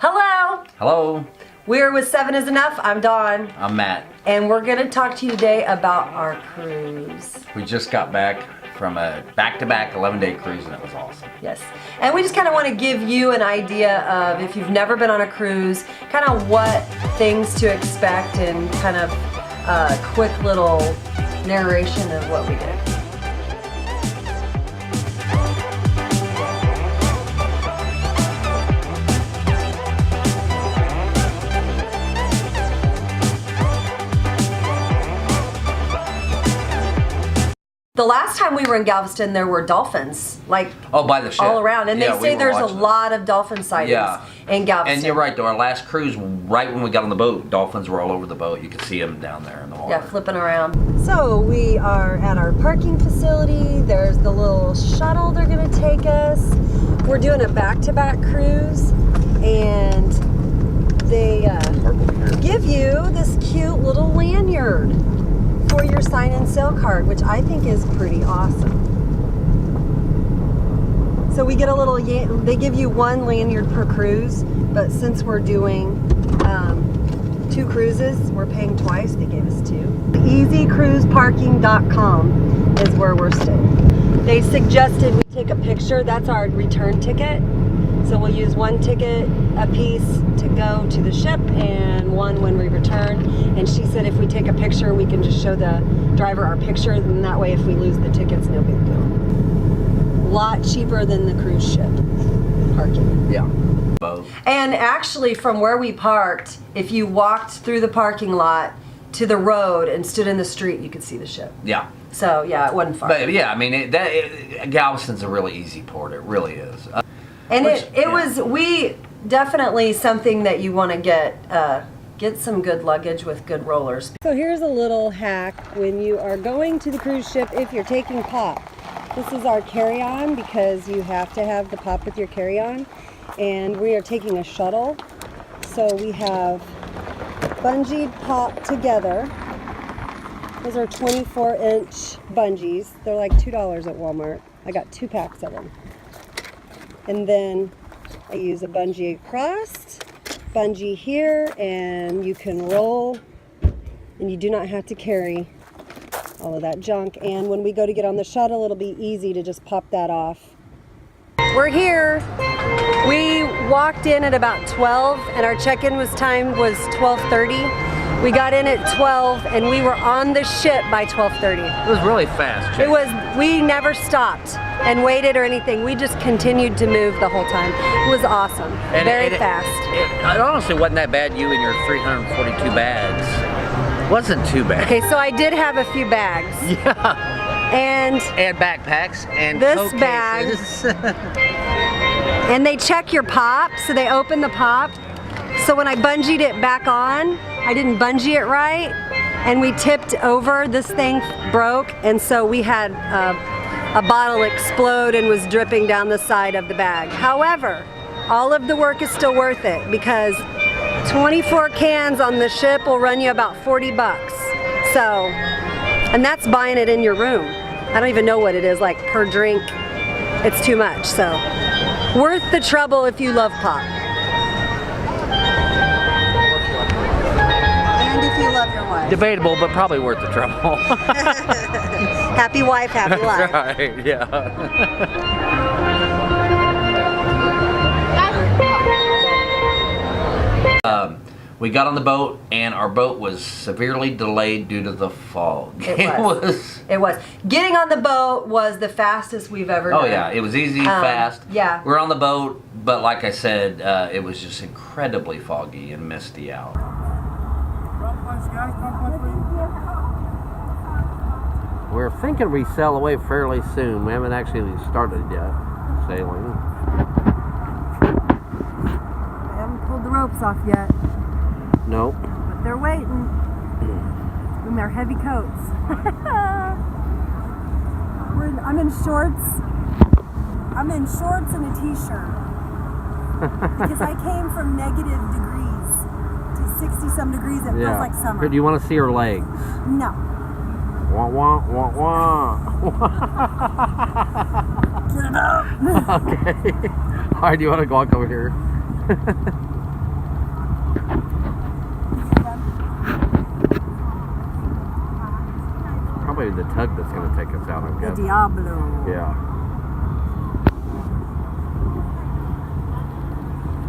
Hello! Hello. We're with 7 is Enough. I'm Dawn. I'm Matt. And we're going to talk to you today about our cruise. We just got back from a back-to-back 11-day cruise and it was awesome. Yes. And we just kind of want to give you an idea of, if you've never been on a cruise, kind of what things to expect and kind of a quick little narration of what we did. The last time we were in Galveston, there were dolphins, like by the ship, all around, and yeah, they say there's a lot of dolphin sightings in Galveston. And you're right, though. Our last cruise, right when we got on the boat, dolphins were all over the boat. You could see them down there in the water. Yeah, flipping around. So we are at our parking facility. There's the little shuttle they're going to take us. We're doing a back-to-back cruise, and they give you this cute little lanyard for your sign-in sale card, which I think is pretty awesome. So we get a little, they give you one lanyard per cruise, but since we're doing 2 cruises, we're paying twice. They gave us 2. EasyCruiseParking.com is where we're staying. They suggested we take a picture. That's our return ticket. So we'll use 1 ticket a piece to go to the ship and 1 when we return. And she said if we take a picture, we can just show the driver our picture, and that way if we lose the tickets, no big deal. A lot cheaper than the cruise ship parking. Yeah. Both. And actually from where we parked, if you walked through the parking lot to the road and stood in the street, you could see the ship. Yeah. So yeah, it wasn't far. But yeah, I mean, Galveston's a really easy port. It really is. And it was definitely something that you want to get some good luggage with good rollers. So here's a little hack when you are going to the cruise ship if you're taking pop. This is our carry-on because you have to have the pop with your carry-on. And we are taking a shuttle. So we have bungeed pop together. Those are 24-inch bungees. They're like $2 at Walmart. I got 2 packs of them. And then I use a bungee across, bungee here, and you can roll, and you do not have to carry all of that junk. And when we go to get on the shuttle, it'll be easy to just pop that off. We're here. We walked in at about 12, and our check-in time was 12:30. We got in at 12, and we were on the ship by 12:30. It was really fast. It was. We never stopped and waited or anything. We just continued to move the whole time. It was awesome. Very fast. It honestly wasn't that bad. You and your 342 bags. Wasn't too bad. Okay, so I did have a few bags. Yeah. And backpacks and this coat bag. cases. And they check your pop, so they open the pop. So when I bungeed it back on, I didn't bungee it right, and we tipped over. This thing broke, and so we had a bottle explode and was dripping down the side of the bag. However, all of the work is still worth it because 24 cans on the ship will run you about 40 bucks. So, and that's buying it in your room. I don't even know what it is like per drink. It's too much, so worth the trouble if you love pop. And if you love your wife. Debatable, but probably worth the trouble. Happy wife, happy life. That's right, yeah. We got on the boat, and our boat was severely delayed due to the fog. It was. Getting on the boat was the fastest we've ever done. Oh yeah, it was easy, fast. Yeah. We're on the boat, but like I said, it was just incredibly foggy and misty out. We're thinking we sail away fairly soon. We haven't actually started yet sailing. They haven't pulled the ropes off yet. Nope. But they're waiting in their heavy coats. I'm in shorts. I'm in shorts and a t-shirt because I came from negative degrees to 60-some degrees. It feels like summer. Do you want to see her legs? No. Wah wah wah wah. Get it up. Okay. All right. Do you want to walk over here? tug that's going to take us out, I'm The guessing. Diablo. Yeah.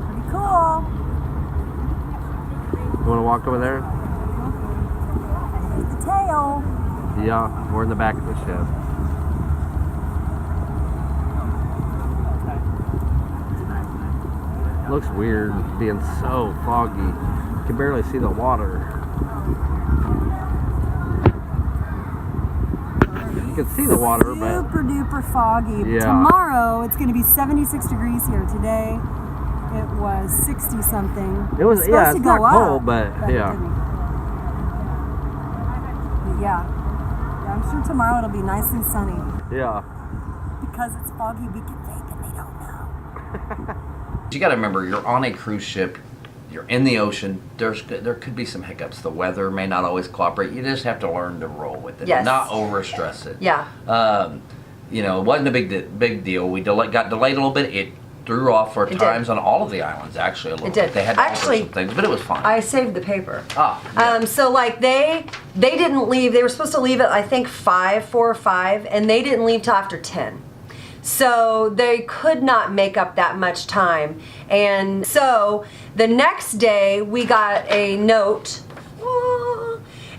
Pretty cool. You want to walk over there? There's the tail. Yeah, we're in the back of the ship. Looks weird being so foggy. You can barely see the water. You can see the water, but Super duper foggy. Yeah. Tomorrow it's going to be 76 degrees here. Today it was 60 something. it was, yeah, it's not cold, but it yeah. didn't. But yeah, I'm sure tomorrow it'll be nice and sunny. Yeah. Because it's foggy, we can fake and they don't know. You got to remember, you're on a cruise ship, you're in the ocean. There could be some hiccups. The weather may not always cooperate. You just have to learn to roll with it, Yes. and not over stress it. Yeah. You know, it wasn't a big deal. We got delayed a little bit. It threw off for It times did. on all of the islands. Actually, a little It did. bit. They had to alter Actually, some things, but it was fine. I saved the paper. Yeah. So like they didn't leave. They were supposed to leave at I think 4 or 5, and they didn't leave till after 10. So they could not make up that much time. And so the next day we got a note,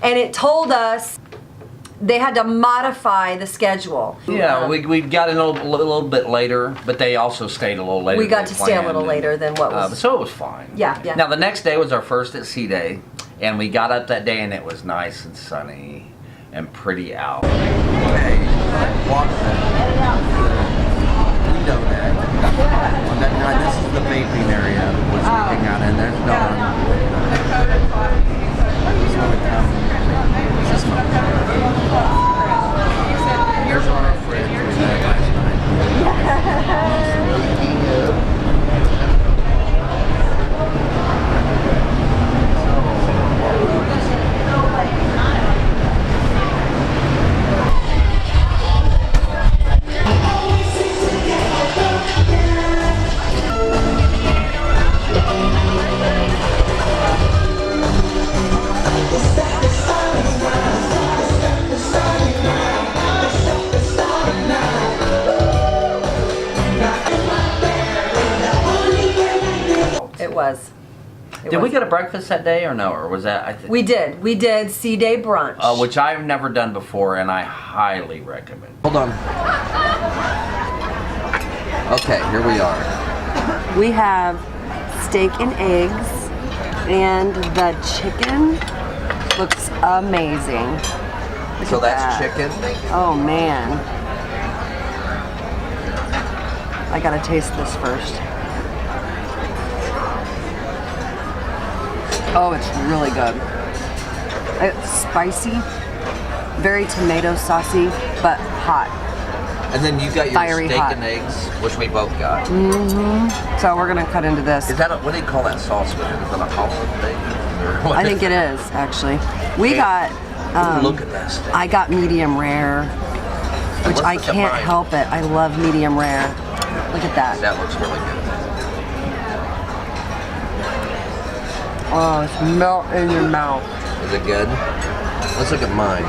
and it told us they had to modify the schedule. Yeah, we got in a little bit later, but they also stayed a little later. We got than to stay a little planned, later than what was. so it was fine. Yeah, yeah. Now the next day was our first at sea day, and we got up that day and it was nice and sunny and pretty out. Hey, walk window there. This is the vaping area, which we hang out in. There's Dawn. There's all our friends we met last It was. Did we get a breakfast that day or no? Or was that? I think We did. We did Sea Day brunch. which I've never done before, and I highly recommend. Hold on. Okay, here we are. We have steak and eggs, and the chicken looks amazing. Look So at that's that. chicken. Oh man. I gotta taste this first. Oh, it's really good. It's spicy, very tomato saucy, but hot. And then you got your Fiery steak hot. and eggs, which we both got. So we're gonna cut into this. Is that what do you call that sauce? Is that a Holland thing? Or what I think it is actually. We got. Ooh, look at that steak. I got medium rare, which Let's I look at can't mine. help it. I love medium rare. Look at that. That looks really good. Oh, it's melt in your mouth. Is it good? Let's look at mine.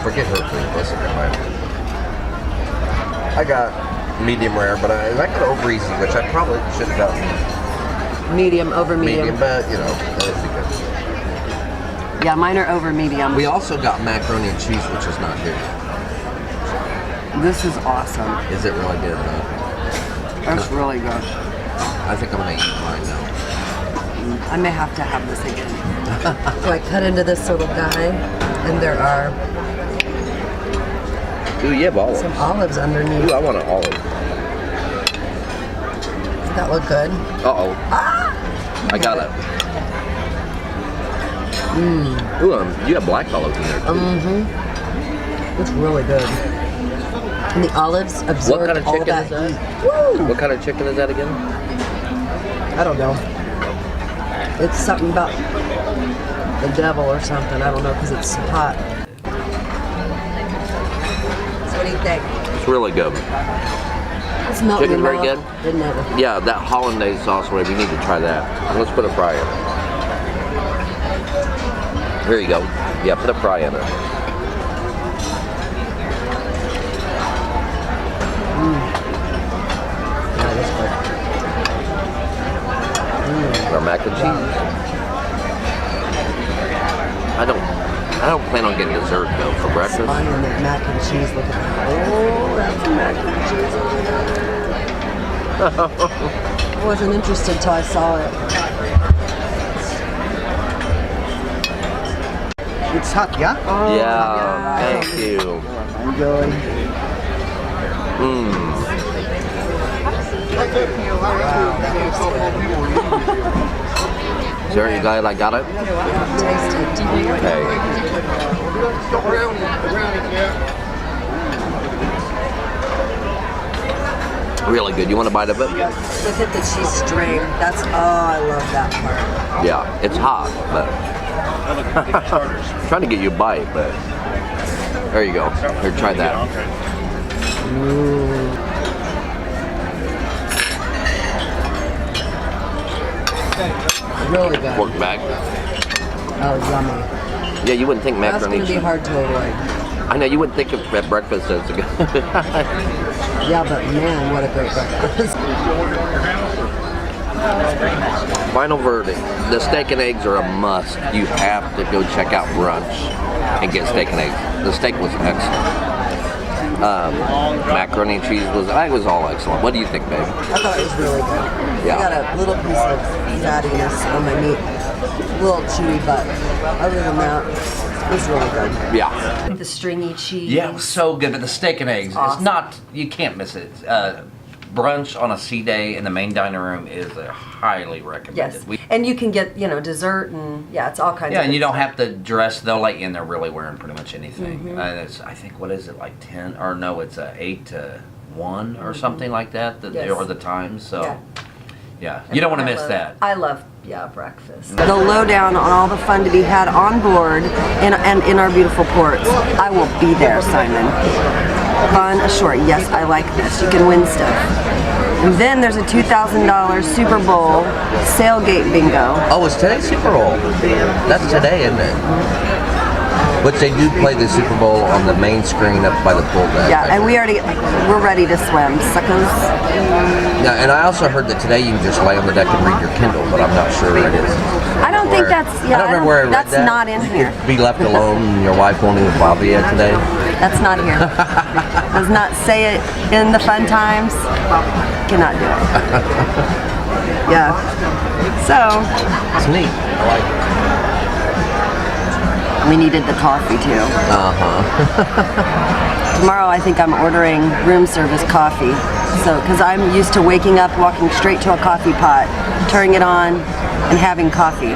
Forget her food. Let's look at mine. I got medium rare, but I got over easy, which I probably should have done Medium over medium. but you know, that would be good. Yeah, mine are over medium. We also got macaroni and cheese, which is not good. This is awesome. Is it really good though? That's really good. I think I'm gonna eat mine now. I may have to have this again. So I cut into this little guy, and there are Ooh, you have olives. some olives underneath. Ooh, I want an olive. Does that look good? Uh-oh. I got it. Ooh, you have black olives in there too. It's really good. And the olives absorb What kind of all chicken that is that? heat. What kind of chicken is that again? I don't know. It's something about the devil or something. I don't know because it's hot. So what do you think? It's really good. It's melting Chicken's in your very mouth, isn't it? Yeah, that hollandaise sauce, whatever, you need to try that. Let's put a fry in it. Here you go. Yeah, put a fry in it. Yeah, that's good. Our mac and cheese. I don't plan on getting dessert though for breakfast. Buying that mac and cheese. Look at that. Oh, that's mac and cheese. I wasn't interested till I saw it. It's hot, yeah? Oh, Yeah, thank you. Enjoy. Sure, you guys, I got it? Taste it. Okay. Really good. You want to bite of it? Look at the cheese string. That's, oh, I love that part. Yeah, it's hot, but trying to get you a bite, but there you go. Here, try that. Really good. Pork back. Oh, yummy. Yeah, you wouldn't think That's macaroni. going to be hard to avoid. I know you wouldn't think of at breakfast as a good. Yeah, but man, what a great breakfast. Final verdict: the steak and eggs are a must. You have to go check out brunch and get steak and eggs. The steak was excellent. Macaroni and cheese was all excellent. What do you think, babe? I thought it was really good. Yeah. I got a little piece of fattiness on my meat. A little chewy, but other than that, it was really good. Yeah. The stringy cheese. Yeah, it was so good. But the steak and eggs, Awesome. it's not, you can't miss it. Brunch on a sea day in the main dining room is highly recommended. Yes. And you can get, dessert and, it's all kinds of Yeah, and you good don't stuff. have to dress. They'll let you in there really wearing pretty much anything. Mm-hmm. And it's, I think, what is it, like 10, or no, it's 8 to 1 or something like that, Yes. or the times. So, Yeah. yeah, you don't want to miss love- that. I love, breakfast. The lowdown on all the fun to be had on board and in our beautiful ports. I will be there, Simon. Fun ashore. Yes, I like this. You can win stuff. And then there's a $2,000 Super Bowl sailgate bingo. Oh, it's today's Super Bowl. That's today, isn't it? Which they do play the Super Bowl on the main screen up by the pool deck. Yeah, and we're ready to swim, suckers. Yeah, and I also heard that today you can just lay on the deck and read your Kindle, but I'm not sure it is. I don't think that's, I don't remember where I read that's that. not in here. Be left alone and your wife won't even bother you today. That's not here. Does not say it in the fun times. Cannot do it. Yeah. So, It's neat. I like it. we needed the coffee too. Tomorrow I think I'm ordering room service coffee. So, because I'm used to waking up, walking straight to a coffee pot, turning it on, and having coffee.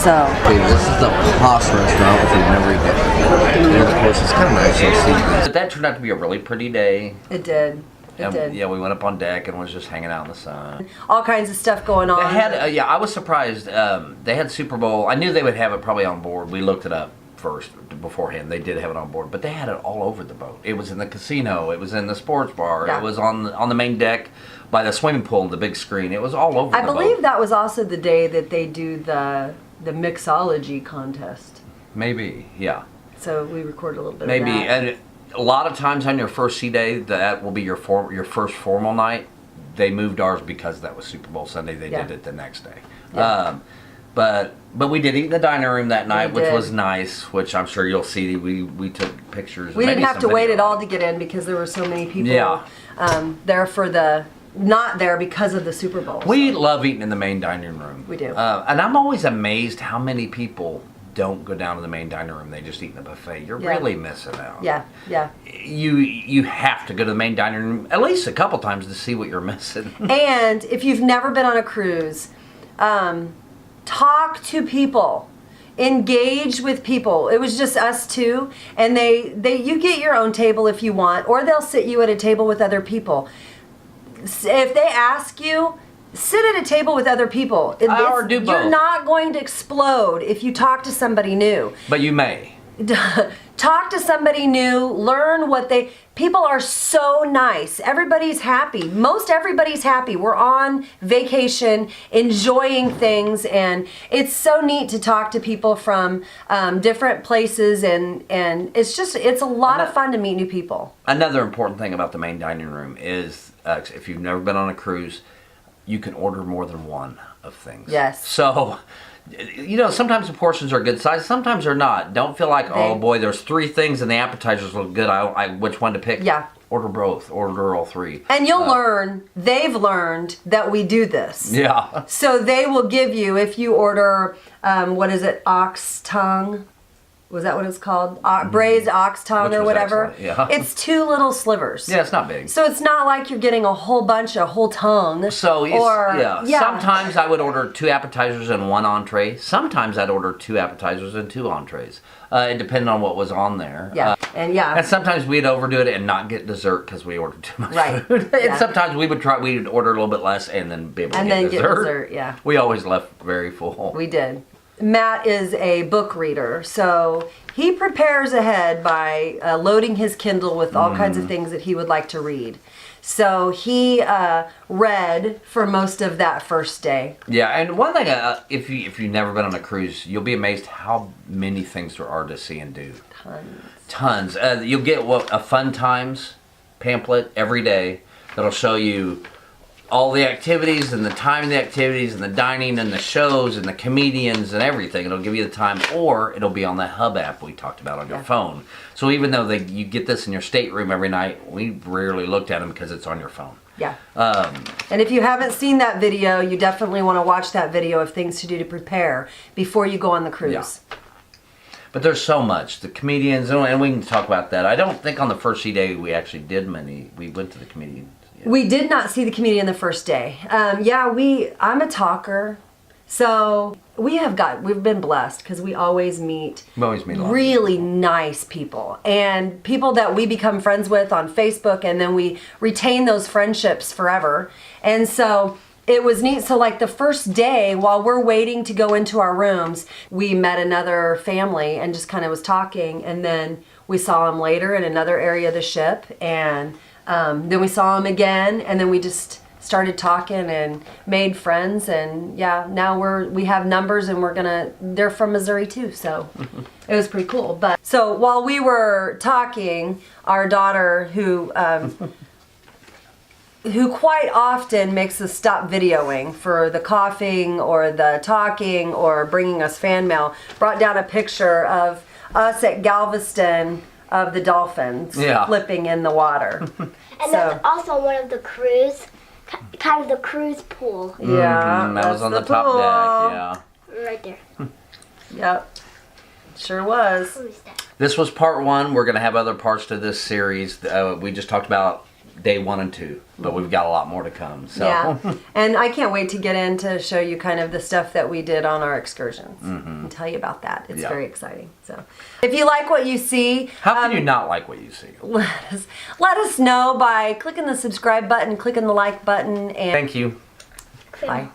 So, Okay, this is the Haas restaurant, which we've never eaten. And of course, it's kind of nice to see. But that turned out to be a really pretty day. it did. It And, did. yeah, we went up on deck and was just hanging out in the sun. All kinds of stuff going on. They had, I was surprised. They had Super Bowl. I knew they would have it probably on board. We looked it up first beforehand. They did have it on board, but they had it all over the boat. It was in the casino. It was in the sports bar. Yeah. It was on the main deck by the swimming pool and the big screen. It was all over. I the believe boat. that was also the day that they do the mixology contest. Maybe, yeah, So we recorded a little bit maybe. of that. And a lot of times on your first sea day, that will be your first formal night. They moved ours because that was Super Bowl Sunday. They Yeah. did it the next day. Yeah. But we did eat in the dining room that night, which did. was nice. Which I'm sure you'll see. We took pictures. We maybe didn't have some to wait video. at all to get in because there were so many people Yeah. there for the not there because of the Super Bowl. We love eating in the main dining room. We do. And I'm always amazed how many people don't go down to the main dining room. They just eat in the buffet. You're Yeah. really missing out. Yeah, yeah. You have to go to the main dining room at least a couple times to see what you're missing. And if you've never been on a cruise, talk to people. Engage with people. It was just us two, and you get your own table if you want, or they'll sit you at a table with other people. If they ask you, sit at a table with other people. Or do You're both. not going to explode if you talk to somebody new. But you may. talk to somebody new, learn what people are so nice. Everybody's happy. Most everybody's happy. We're on vacation, enjoying things, and it's so neat to talk to people from different places, and it's a lot of fun to meet new people. Another important thing about the main dining room is if you've never been on a cruise, you can order more than one of things. Yes. So, sometimes the portions are good size, sometimes they're not. Don't feel like, oh boy, there's 3 things and the appetizers look good. Which one to pick? Yeah. Order both. Order all 3. And you'll learn, they've learned that we do this. Yeah. So they will give you, if you order, ox tongue? Was that what it's called? Braised ox tongue or whatever. Excellent. Yeah. It's 2 little slivers. Yeah, it's not big. So it's not like you're getting a whole tongue. So sometimes I would order 2 appetizers and 1 entree. Sometimes I'd order 2 appetizers and 2 entrees. It depended on what was on there. Yeah, and sometimes we'd overdo it and not get dessert because we ordered too much food. And sometimes we'd order a little bit less and then be able to get dessert. Yeah. We always left very full. We did. Matt is a book reader, so he prepares ahead by loading his Kindle with all kinds of things that he would like to read. So he read for most of that first day. Yeah, and one thing, if you've never been on a cruise, you'll be amazed how many things there are to see and do. Tons. You'll get a fun times pamphlet every day that'll show you all the activities and the time of the activities and the dining and the shows and the comedians and everything. It'll give you the time, or it'll be on the Hub app we talked about on your phone. So even though you get this in your stateroom every night, we rarely looked at them because it's on your phone. Yeah. And if you haven't seen that video, you definitely want to watch that video of things to do to prepare before you go on the cruise. Yeah. But there's so much. The comedians, and we can talk about that. I don't think on the first day we actually did many. We went to the comedians. We did not see the comedian the first day. I'm a talker, so we've been blessed because we always meet really nice people and people that we become friends with on Facebook, and then we retain those friendships forever. And so it was neat. So like the first day, while we're waiting to go into our rooms, we met another family and just kind of was talking, and then we saw them later in another area of the ship, and then we saw them again, and then we just started talking and made friends, and now we have numbers, and they're from Missouri too, so it was pretty cool. But so while we were talking, our daughter, who quite often makes us stop videoing for the coughing or the talking or bringing us fan mail, brought down a picture of us at Galveston of the dolphins flipping in the water. And then also one of the cruise, kind of the cruise pool. Yeah, that was on the top deck. Yeah, right there. Yep, sure was. This was part 1. We're going to have other parts to this series. We just talked about day 1 and 2, but we've got a lot more to come. So. Yeah, and I can't wait to get in to show you kind of the stuff that we did on our excursions and tell you about that. It's very exciting. So, if you like what you see, how can you not like what you see? Let us know by clicking the subscribe button, clicking the like button, and thank you. Bye.